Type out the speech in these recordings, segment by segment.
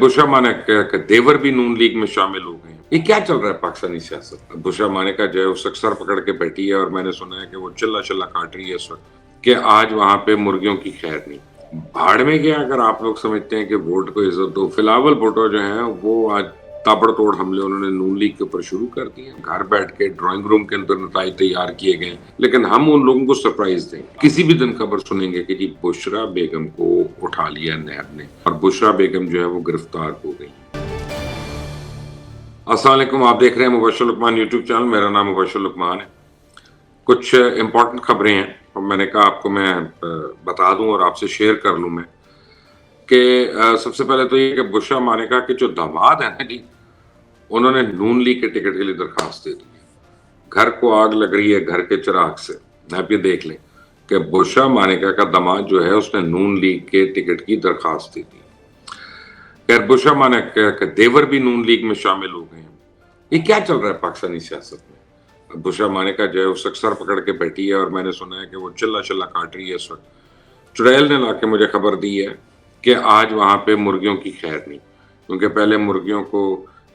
बुशरा मानेक के देवर भी नून लीग में शामिल हो गए हैं। ये क्या चल रहा है पाकिस्तानी सियासत में? बुशरा मानेका जो है वो सर पकड़ के बैठी है और मैंने सुना है कि वो चिल्ला चिल्ला काट रही है इस वक्त कि आज वहां पे मुर्गियों की खैर नहीं। भाड़ में गया अगर आप लोग समझते हैं कि वोट को इज्जत दो। फिलहाल भुट्टो जो है वो आज ताबड़तोड़ हमले उन्होंने नून लीग के ऊपर शुरू कर दिए। घर बैठ के ड्राइंग रूम के अंदर नताइज तैयार किए गए, लेकिन हम उन लोगों को सरप्राइज देंगे। किसी भी दिन खबर सुनेंगे कि जी बुशरा बेगम को उठा लिया नैब ने और बुशरा बेगम जो है वो गिरफ्तार हो गई। अस्सलाम वालेकुम, आप देख रहे हैं मुबशर लुकमान यूट्यूब चैनल। मेरा नाम मुबशर लुकमान है। कुछ इंपॉर्टेंट खबरें हैं और मैंने कहा आपको मैं बता दूं और आपसे शेयर कर लूं मैं कि सबसे पहले तो ये कि बुशरा मानेका के जो दामाद है ना जी, उन्होंने नून लीग के टिकट के लिए दरखास्त दे दी है। घर को आग लग रही है घर के चिराग से। आप ये देख लें कि बुशरा मानेका का दामाद जो है उसने नून लीग के टिकट की दरखास्त दे दी। खैर, बुशरा मानेका के देवर भी नून लीग में शामिल हो गए हैं। ये क्या चल रहा है पाकिस्तानी सियासत में? बुशरा मानेका जो है वो सर पकड़ के बैठी है और मैंने सुना है कि वो चिल्ला चिल्ला काट रही है इस वक्त। चुड़ैल ने लाके मुझे खबर दी है कि आज वहां पे मुर्गियों की खैर नहीं, क्योंकि पहले मुर्गियों को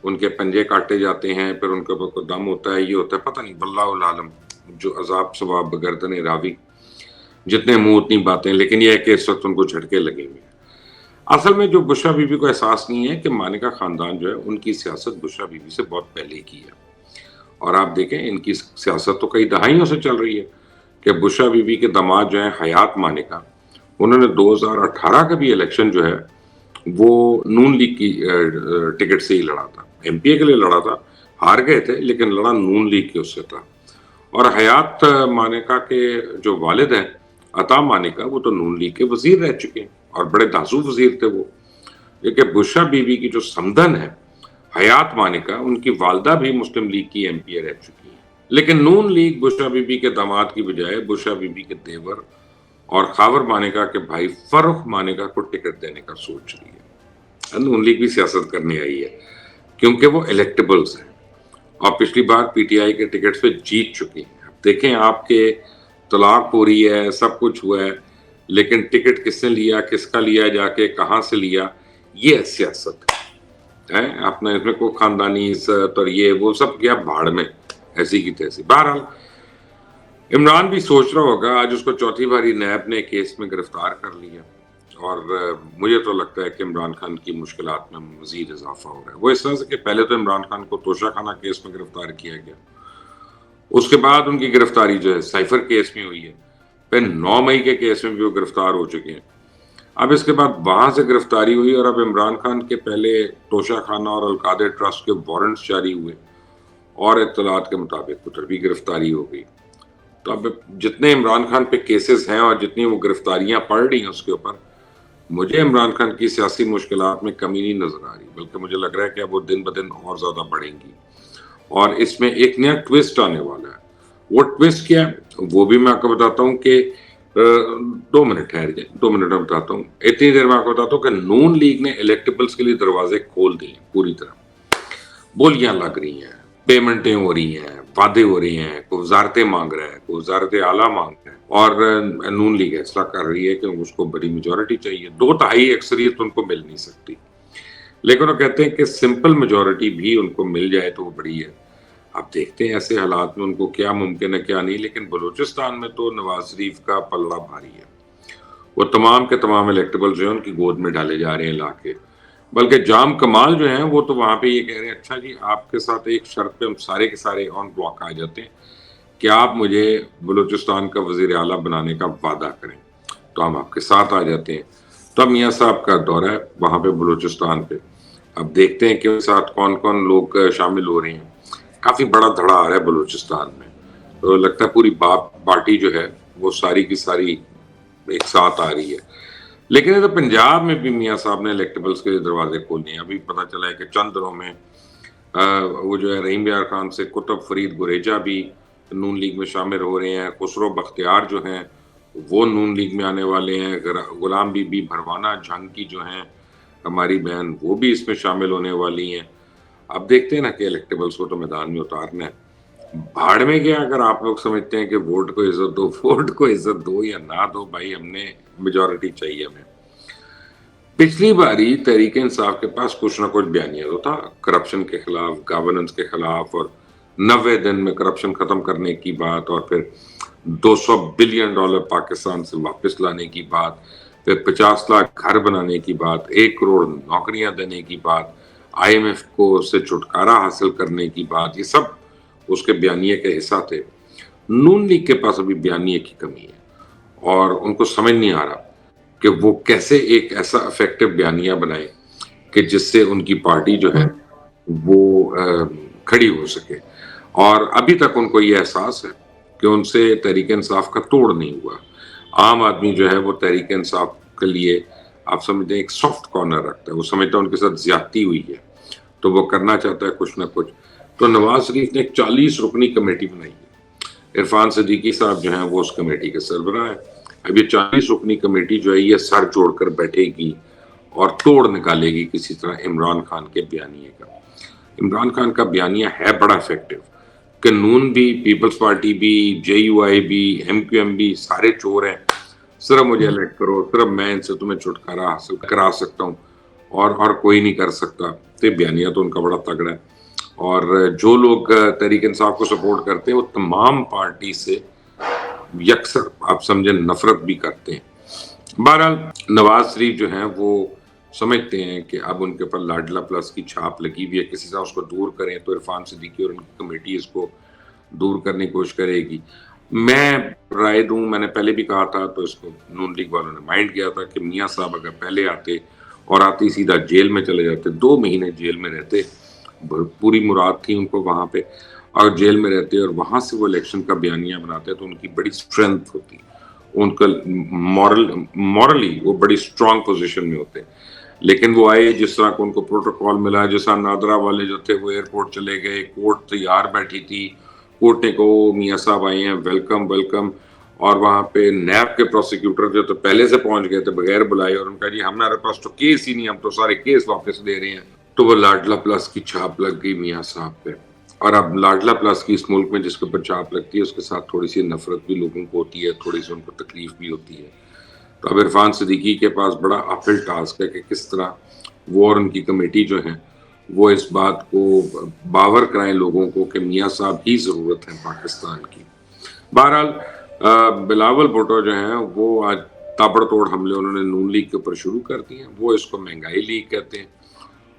उनके पंजे काटे जाते हैं, फिर उनके ऊपर कोई दम होता है, ये होता है, पता नहीं वल्लाहुल आलम, जो अजाब सवाब गर्दन रावी, जितने मुंह उतनी बातें। लेकिन यह है कि इस वक्त उनको झटके लगे हुए हैं। असल में जो बुशरा बीबी को एहसास नहीं है कि मानेका खानदान जो है उनकी सियासत बुशरा बीबी से बहुत पहले की है। और आप देखें इनकी सियासत तो कई दहाइयों से चल रही है कि बुशरा बीबी के दामाद जो है हयात मानेका, उन्होंने 2018 का भी इलेक्शन जो है वो नून लीग की टिकट से ही लड़ा था। एमपीए के लिए लड़ा था, हार गए थे, लेकिन लड़ा नून लीग के उससे था। और हयात मानेका के जो वालिद हैं अता मानेका, वो तो नून लीग के वजीर रह चुके हैं और बड़े दासू वजीर थे वो। लेकिन बुशरा बीबी की जो समधन है हयात मानेका, उनकी वालदा भी मुस्लिम लीग की एमपीए रह चुकी है। लेकिन नून लीग बुशरा बीबी के दामाद की बजाय बुशरा बीबी के देवर और खावर मानेका के भाई फर्रुख मानेका को टिकट देने का सोच रही है। नून लीग भी सियासत करने आई है क्योंकि वो इलेक्टेबल्स हैं और पिछली बार पीटीआई के टिकट पे जीत चुकी है। देखें, आपके तलाक हो रही है, सब कुछ हुआ है, लेकिन टिकट किसने लिया, किसका लिया, जाके कहां से लिया, ये सियासत है। अपना इसमें कोई खानदानी इज्जत और ये वो सब गया भाड़ में, ऐसी की तैसी। बहरहाल इमरान भी सोच रहा होगा, आज उसको चौथी बारी नैब ने केस में गिरफ्तार कर लिया और मुझे तो लगता है कि इमरान खान की मुश्किलात में मजीद इजाफा हो रहा है। वो इस तरह से कि पहले तो इमरान खान को तोशाखाना केस में गिरफ्तार किया गया, उसके बाद उनकी गिरफ्तारी जो है साइफर केस में हुई है, फिर 9 मई के केस में भी वो गिरफ्तार हो चुके हैं। अब इसके बाद वहां से गिरफ्तारी हुई और अब इमरान खान के पहले तोशाखाना और अलकादे ट्रस्ट के वारंट्स जारी हुए और इत्तलात के मुताबिक उधर भी गिरफ्तारी हो गई। तो अब जितने इमरान खान पे केसेस हैं और जितनी वो गिरफ्तारियां पड़ रही हैं उसके ऊपर, मुझे इमरान खान की सियासी मुश्किलात में कमी नहीं नजर आ रही, बल्कि मुझे लग रहा है कि अब वो दिन ब दिन और ज्यादा बढ़ेंगी। और इसमें एक नया ट्विस्ट आने वाला है। वो ट्विस्ट क्या है वो भी मैं आपको बताता हूँ कि 2 मिनट ठहर जाए, 2 मिनट में बताता हूँ। इतनी देर में आपको बताता हूँ कि नून लीग ने इलेक्टेबल्स के लिए दरवाजे खोल दिए पूरी तरह। बोलियां लग रही हैं, पेमेंटें हो रही हैं, वादे हो रहे हैं, कोई वजारतें मांग रहा है, कोई वजारत आला मांग रहा है और नून लीग फैसला कर रही है कि उसको बड़ी मेजोरिटी चाहिए। 2/3 अक्सरियत उनको मिल नहीं सकती, लेकिन वो कहते हैं कि सिंपल मेजोरिटी भी उनको मिल जाए तो वो बड़ी है। अब देखते हैं ऐसे हालात में उनको क्या मुमकिन है क्या नहीं। लेकिन बलूचिस्तान में तो नवाज शरीफ का पल्ला भारी है। वो तमाम के तमाम इलेक्टेबल जो है उनकी गोद में डाले जा रहे हैं लाके। बल्कि जाम कमाल जो है वो तो वहां पे ये कह रहे हैं, अच्छा जी आपके साथ एक शर्त पे हम सारे के सारे ऑन ब्लॉक आ जाते हैं कि आप मुझे बलूचिस्तान का वजीर आला बनाने का वादा करें, तो हम आपके साथ आ जाते हैं। तो अब मियाँ साहब का दौरा है वहां पे बलूचिस्तान पे। अब देखते हैं कि उनके साथ कौन कौन लोग शामिल हो रहे हैं। काफी बड़ा धड़ा आ रहा है बलूचिस्तान में, तो लगता है पूरी पार्टी जो है वो सारी की सारी एक साथ आ रही है। लेकिन ये तो पंजाब में भी मियाँ साहब ने इलेक्टेबल्स के दरवाजे खोल दिए। अभी पता चला है कि चंद दिनों में वो जो है रहीम यार खान से कुतुब फरीद गुरेजा भी नून लीग में शामिल हो रहे हैं। खुसरो बख्तियार जो हैं वो नून लीग में आने वाले हैं। गुलाम बीबी भरवाना झांकी जो हैं हमारी बहन, वो भी इसमें शामिल होने वाली हैं। अब देखते हैं ना कि इलेक्टेबल्स को तो मैदान में उतारना है। भाड़ में गया अगर आप लोग समझते हैं कि वोट को इज्जत दो, वोट को इज्जत दो या ना दो, भाई हमने मेजॉरिटी चाहिए हमें। पिछली बारी तहरीक इंसाफ के पास कुछ ना कुछ बयानिया तो था, करप्शन के खिलाफ, गवर्नेंस के खिलाफ, और 90 दिन में करप्शन खत्म करने की बात, और फिर $200 बिलियन पाकिस्तान से वापस लाने की बात, फिर 50 लाख घर बनाने की बात, 1 करोड़ नौकरियां देने की बात, IMF को से छुटकारा हासिल करने की बात, ये सब उसके बयानिए के हिस्सा थे। नून लीग के पास अभी बयानिए की कमी है और उनको समझ नहीं आ रहा कि वो कैसे एक ऐसा इफेक्टिव बयानिया बनाए कि जिससे उनकी पार्टी जो है वो खड़ी हो सके। और अभी तक उनको ये एहसास है कि उनसे तहरीक इंसाफ का तोड़ नहीं हुआ। आम आदमी जो है वो तहरीक इंसाफ के लिए आप समझते हैं एक सॉफ्ट कॉर्नर रखता है, वो समझता है उनके साथ ज्यादती हुई है तो वो करना चाहता है कुछ ना कुछ। तो नवाज शरीफ ने एक 40 रुकनी कमेटी बनाई है, इरफान सिद्दीकी साहब जो हैं वो उस कमेटी के सरबराह हैं। अब ये 40 रुकनी कमेटी जो है ये सर जोड़कर बैठेगी और तोड़ निकालेगी किसी तरह इमरान खान के बयानिए का। इमरान खान का बयानिया है बड़ा इफेक्टिव कि नून भी, पीपल्स पार्टी भी, JUI भी, MQM भी सारे चोर हैं, सिर्फ मुझे इलेक्ट करो, सिर्फ मैं इनसे तुम्हें छुटकारा हासिल करा सकता हूँ और कोई नहीं कर सकता। तो बयानिया तो उनका बड़ा तगड़ा है। और जो लोग तहरीक इंसाफ को सपोर्ट करते हैं वो तमाम पार्टी से यकसर आप समझे नफरत भी करते हैं। बहरहाल नवाज शरीफ जो हैं वो समझते हैं कि अब उनके ऊपर लाडला प्लस की छाप लगी हुई है, किसी तरह उसको दूर करें तो इरफान सिद्दीकी और उनकी कमेटी इसको दूर करने की कोशिश करेगी। मैं राय दूं, मैंने पहले भी कहा था तो इसको नून लीग वालों ने माइंड किया था कि मियाँ साहब अगर पहले आते और आते ही सीधा जेल में चले जाते, 2 महीने जेल में रहते, पूरी मुराद थी उनको वहां पे, और जेल में रहते और वहां से वो इलेक्शन का बयानिया बनाते तो उनकी बड़ी स्ट्रेंथ होती, उनका मॉरली वो बड़ी स्ट्रांग पोजीशन में होते। लेकिन वो आए, जिस तरह को उनको प्रोटोकॉल मिला, जैसा नादरा वाले जो थे वो एयरपोर्ट चले गए, कोर्ट तैयार बैठी थी, कोर्ट ने कहो मियाँ साहब आए हैं, वेलकम वेलकम, और वहां पे नैब के प्रोसिक्यूटर जो तो पहले से पहुंच गए थे बगैर बुलाए, और उनका जी हमारे पास तो केस ही नहीं, हम तो सारे केस वापस दे रहे हैं। तो वो लाडला प्लस की छाप लग गई मियाँ साहब पे। और अब लाडला प्लस की इस मुल्क में जिसके ऊपर छाप लगती है उसके साथ थोड़ी सी नफरत भी लोगों को होती है, थोड़ी सी उनको तकलीफ भी होती है। तो अब इरफान सिद्दीकी के पास बड़ा अपहिल टास्क है कि किस तरह वो और उनकी कमेटी जो है वो इस बात को बावर कराएं लोगों को कि मियाँ साहब ही जरूरत है पाकिस्तान की। बहरहाल बिलावल भुट्टो जो हैं वो आज ताबड़तोड़ हमले उन्होंने नून लीग के ऊपर शुरू कर दिए हैं। वो इसको महंगाई लीग कहते हैं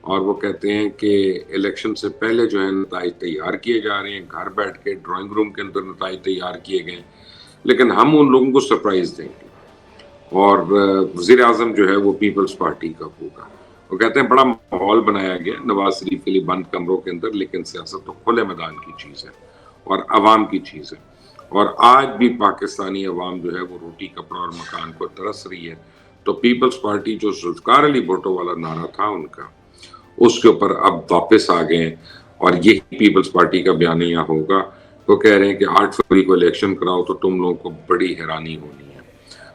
और वो कहते हैं कि इलेक्शन से पहले जो है नताइज तैयार किए जा रहे हैं, घर बैठ के ड्राइंग रूम के अंदर नताइज तैयार किए गए, लेकिन हम उन लोगों को सरप्राइज देंगे। और वज़ीर आज़म जो है वो पीपल्स पार्टी का होगा। वो कहते हैं बड़ा माहौल बनाया गया नवाज शरीफ के लिए बंद कमरों के अंदर, लेकिन सियासत तो खुले मैदान की चीज़ है और अवाम की चीज़ है। और आज भी पाकिस्तानी अवाम जो है वो रोटी कपड़ा और मकान को तरस रही है। तो पीपल्स पार्टी जो जुल्फ़िकार अली भुट्टो वाला नारा था उनका, उसके ऊपर अब वापस आ गए और यही पीपल्स पार्टी का बयानिया होगा। वो कह रहे हैं कि 8 फरवरी को इलेक्शन कराओ तो तुम लोगों को बड़ी हैरानी होनी है।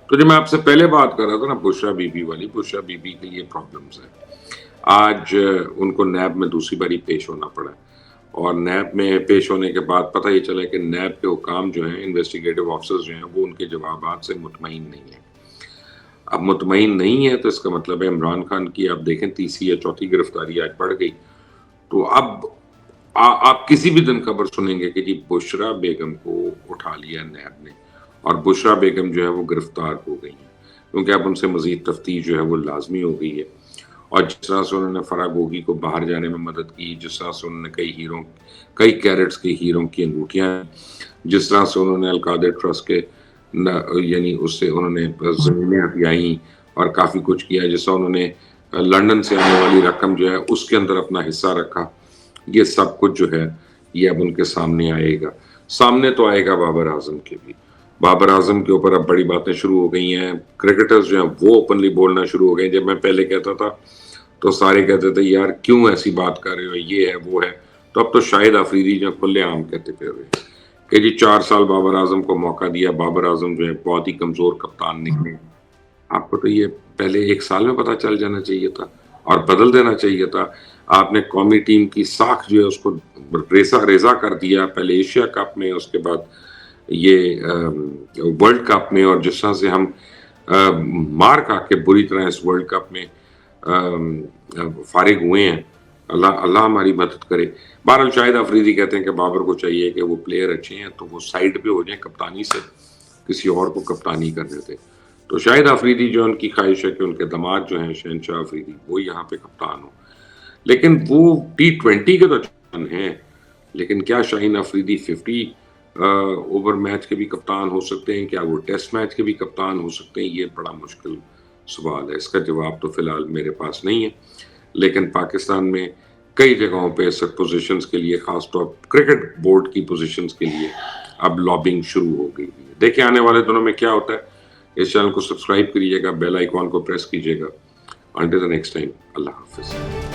तो जो मैं आपसे पहले बात कर रहा था ना बुशरा बीबी वाली, बुशरा बीबी के लिए प्रॉब्लम्स है। आज उनको नैब में दूसरी बारी पेश होना पड़ा और नैब में पेश होने के बाद पता ये चला कि नैब के हुकाम जो हैं, इन्वेस्टिगेटिव ऑफिसर्स जो हैं, वो उनके जवाबात से मुतमईन नहीं है। अब मुतमईन नहीं है तो इसका मतलब है इमरान खान की आप देखें तीसरी या चौथी गिरफ्तारी आज बढ़ गई। तो अब आप किसी भी दिन खबर सुनेंगे कि जी बुशरा बेगम को उठा लिया नैब ने और बुशरा बेगम जो है वो गिरफ्तार हो गई है, क्योंकि अब उनसे मजीद तफ्तीश जो है वो लाजमी हो गई है। और जिस तरह से उन्होंने फराह गोगी को बाहर जाने में मदद की, जिस तरह से उन्होंने कई कैरेट्स के हीरों की अंगूठियां, जिस तरह से उन्होंने अलकादर ट्रस्ट के यानी उससे उन्होंने जमीनें हथियाई और काफ़ी कुछ किया, जैसा उन्होंने लंदन से आने वाली रकम जो है उसके अंदर अपना हिस्सा रखा, ये सब कुछ जो है ये अब उनके सामने आएगा। सामने तो आएगा बाबर आजम के भी। बाबर आजम के ऊपर अब बड़ी बातें शुरू हो गई हैं। क्रिकेटर्स जो हैं वो ओपनली बोलना शुरू हो गए। जब मैं पहले कहता था तो सारे कहते थे यार क्यों ऐसी बात कर रहे हो, ये है वो है, तो अब तो शाहिद अफरीदी जो खुले आम कहते पे हुए कि जी 4 साल बाबर आजम को मौका दिया, बाबर आजम जो है बहुत ही कमजोर कप्तान निकले। आपको तो ये पहले 1 साल में पता चल जाना चाहिए था और बदल देना चाहिए था। आपने कौमी टीम की साख जो है उसको रेजा कर दिया, पहले एशिया कप में, उसके बाद ये वर्ल्ड कप में, और जिस तरह से हम मार खा के बुरी तरह इस वर्ल्ड कप में فارغ ہوئے ہیں. اللہ ہماری مدد کرے. بہرحال شاہد افریدی کہتے ہیں کہ بابر کو چاہیے کہ وہ پلیئر اچھے ہیں تو وہ سائڈ پہ ہو جائیں کپتانی سے, کسی اور کو کپتانی کرنے دیں. تو شاہد افریدی جو ان کی خواہش ہے کہ ان کے داماد جو ہیں شہنشاہ افریدی وہ یہاں پہ کپتان ہو. لیکن وہ T20 کے تو چان ہیں, لیکن کیا شاہین افریدی 50 اوور میچ کے بھی کپتان ہو سکتے ہیں؟ کیا وہ ٹیسٹ میچ کے بھی کپتان ہو سکتے ہیں؟ یہ بڑا مشکل سوال ہے, اس کا جواب تو فی الحال میرے پاس نہیں ہے. لیکن پاکستان میں کئی جگہوں پہ سب پوزیشنز کے لیے, خاص طور کرکٹ بورڈ کی پوزیشنز کے لیے اب لابنگ شروع ہو گئی ہے. دیکھیں آنے والے دنوں میں کیا ہوتا ہے. اس چینل کو سبسکرائب کریے گا, بیل آئیکن کو پریس کیجیے گا. انٹل دی نیکسٹ ٹائم, اللہ حافظ.